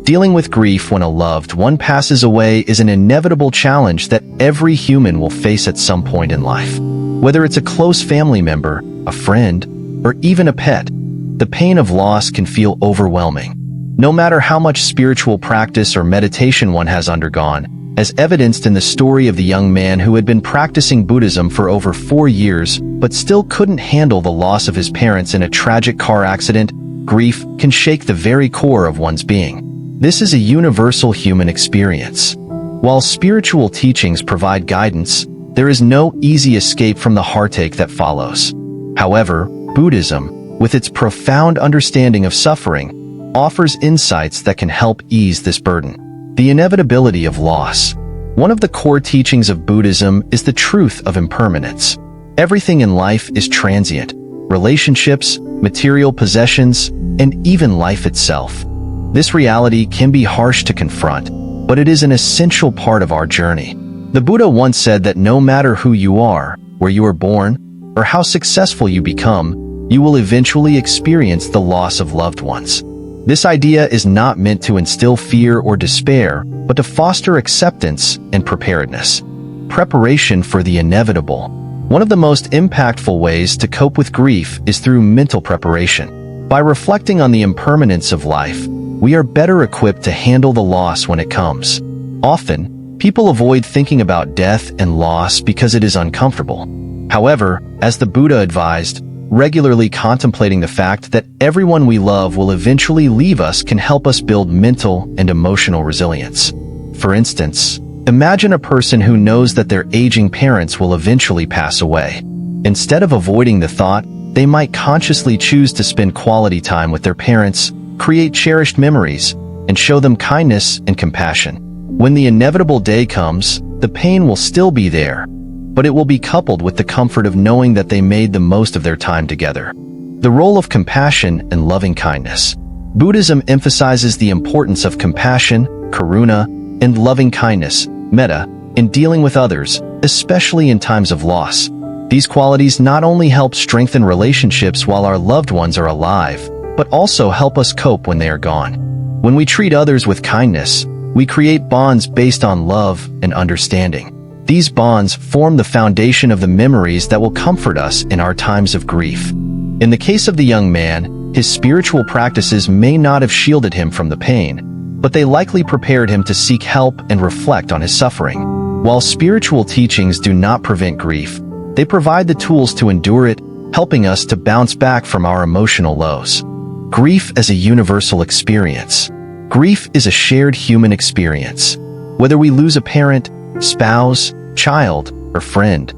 Dealing with grief when a loved one passes away is an inevitable challenge that every human will face at some point in life. Whether it's a close family member, a friend, or even a pet, the pain of loss can feel overwhelming. No matter how much spiritual practice or meditation one has undergone, as evidenced in the story of the young man who had been practicing Buddhism for over 4 years but still couldn't handle the loss of his parents in a tragic car accident, grief can shake the very core of one's being. This is a universal human experience. While spiritual teachings provide guidance, there is no easy escape from the heartache that follows. However, Buddhism, with its profound understanding of suffering, offers insights that can help ease this burden. The inevitability of loss. One of the core teachings of Buddhism is the truth of impermanence. Everything in life is transient: relationships, material possessions, and even life itself. This reality can be harsh to confront, but it is an essential part of our journey. The Buddha once said that no matter who you are, where you were born, or how successful you become, you will eventually experience the loss of loved ones. This idea is not meant to instill fear or despair, but to foster acceptance and preparedness. Preparation for the inevitable. One of the most impactful ways to cope with grief is through mental preparation. By reflecting on the impermanence of life, we are better equipped to handle the loss when it comes. Often, people avoid thinking about death and loss because it is uncomfortable. However, as the Buddha advised, regularly contemplating the fact that everyone we love will eventually leave us can help us build mental and emotional resilience. For instance, imagine a person who knows that their aging parents will eventually pass away. Instead of avoiding the thought, they might consciously choose to spend quality time with their parents, create cherished memories, and show them kindness and compassion. When the inevitable day comes, the pain will still be there, but it will be coupled with the comfort of knowing that they made the most of their time together. The role of compassion and loving kindness. Buddhism emphasizes the importance of compassion, karuna, and loving kindness, metta, in dealing with others, especially in times of loss. These qualities not only help strengthen relationships while our loved ones are alive, but also help us cope when they are gone. When we treat others with kindness, we create bonds based on love and understanding. These bonds form the foundation of the memories that will comfort us in our times of grief. In the case of the young man, his spiritual practices may not have shielded him from the pain, but they likely prepared him to seek help and reflect on his suffering. While spiritual teachings do not prevent grief, they provide the tools to endure it, helping us to bounce back from our emotional lows. Grief as a universal experience. Grief is a shared human experience. Whether we lose a parent, spouse, child, or friend,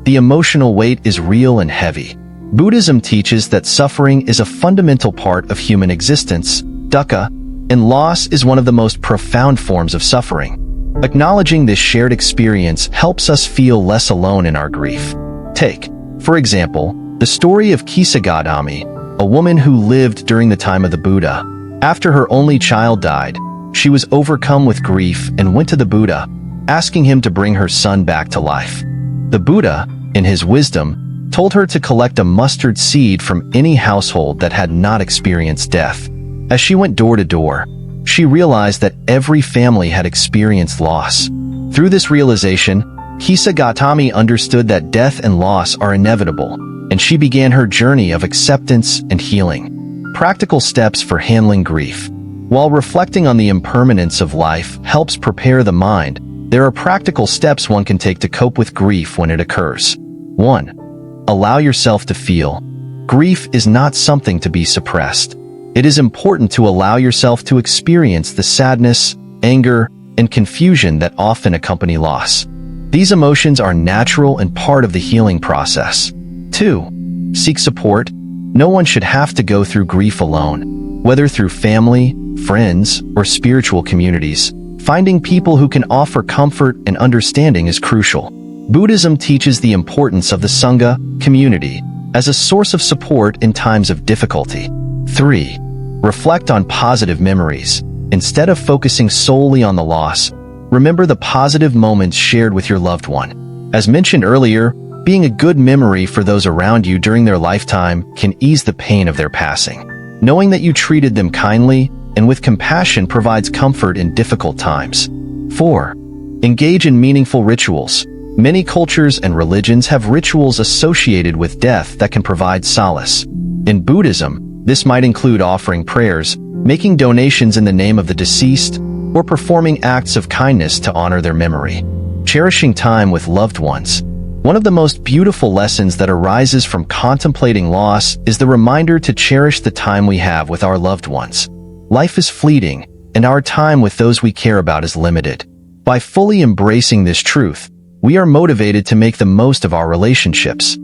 the emotional weight is real and heavy. Buddhism teaches that suffering is a fundamental part of human existence, dukkha, and loss is one of the most profound forms of suffering. Acknowledging this shared experience helps us feel less alone in our grief. Take, for example, the story of Kisa Gotami, a woman who lived during the time of the Buddha. After her only child died, she was overcome with grief and went to the Buddha, asking him to bring her son back to life. The Buddha, in his wisdom, told her to collect a mustard seed from any household that had not experienced death. As she went door to door, she realized that every family had experienced loss. Through this realization, Kisa Gotami understood that death and loss are inevitable, and she began her journey of acceptance and healing. Practical steps for handling grief. While reflecting on the impermanence of life helps prepare the mind, there are practical steps one can take to cope with grief when it occurs. 1. Allow yourself to feel. Grief is not something to be suppressed. It is important to allow yourself to experience the sadness, anger, and confusion that often accompany loss. These emotions are natural and part of the healing process. 2. Seek support. No one should have to go through grief alone. Whether through family, friends, or spiritual communities, finding people who can offer comfort and understanding is crucial. Buddhism teaches the importance of the Sangha, community, as a source of support in times of difficulty. 3. Reflect on positive memories. Instead of focusing solely on the loss, remember the positive moments shared with your loved one. As mentioned earlier, being a good memory for those around you during their lifetime can ease the pain of their passing. Knowing that you treated them kindly, and with compassion provides comfort in difficult times. 4. Engage in meaningful rituals. Many cultures and religions have rituals associated with death that can provide solace. In Buddhism, this might include offering prayers, making donations in the name of the deceased, or performing acts of kindness to honor their memory. Cherishing time with loved ones. One of the most beautiful lessons that arises from contemplating loss is the reminder to cherish the time we have with our loved ones. Life is fleeting, and our time with those we care about is limited. By fully embracing this truth, we are motivated to make the most of our relationships,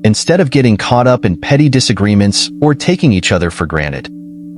instead of getting caught up in petty disagreements or taking each other for granted.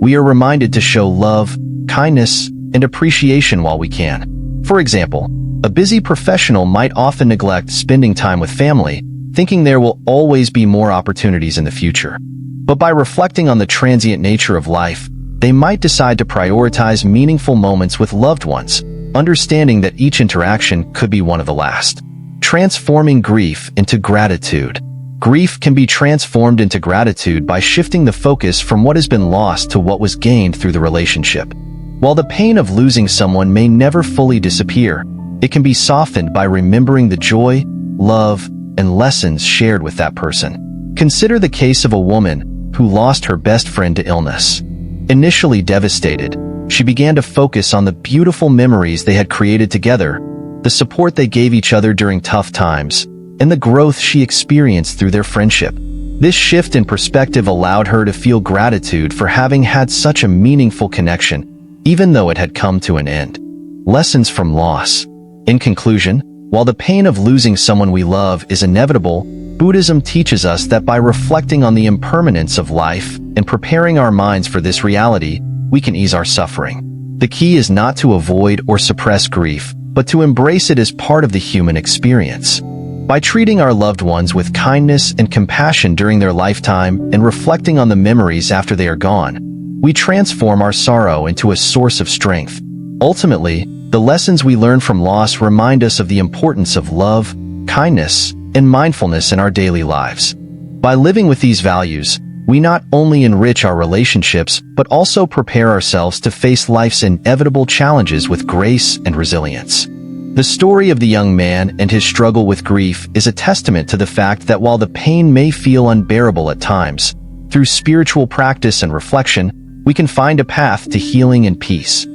We are reminded to show love, kindness, and appreciation while we can. For example, a busy professional might often neglect spending time with family, thinking there will always be more opportunities in the future. But by reflecting on the transient nature of life, they might decide to prioritize meaningful moments with loved ones, understanding that each interaction could be one of the last. Transforming grief into gratitude. Grief can be transformed into gratitude by shifting the focus from what has been lost to what was gained through the relationship. While the pain of losing someone may never fully disappear, it can be softened by remembering the joy, love, and lessons shared with that person. Consider the case of a woman who lost her best friend to illness. Initially devastated, she began to focus on the beautiful memories they had created together, the support they gave each other during tough times, and the growth she experienced through their friendship. This shift in perspective allowed her to feel gratitude for having had such a meaningful connection, even though it had come to an end. Lessons from loss. In conclusion, while the pain of losing someone we love is inevitable, Buddhism teaches us that by reflecting on the impermanence of life and preparing our minds for this reality, we can ease our suffering. The key is not to avoid or suppress grief, but to embrace it as part of the human experience. By treating our loved ones with kindness and compassion during their lifetime and reflecting on the memories after they are gone, we transform our sorrow into a source of strength. Ultimately, the lessons we learn from loss remind us of the importance of love, kindness, and mindfulness in our daily lives. By living with these values, we not only enrich our relationships, but also prepare ourselves to face life's inevitable challenges with grace and resilience. The story of the young man and his struggle with grief is a testament to the fact that while the pain may feel unbearable at times, through spiritual practice and reflection, we can find a path to healing and peace.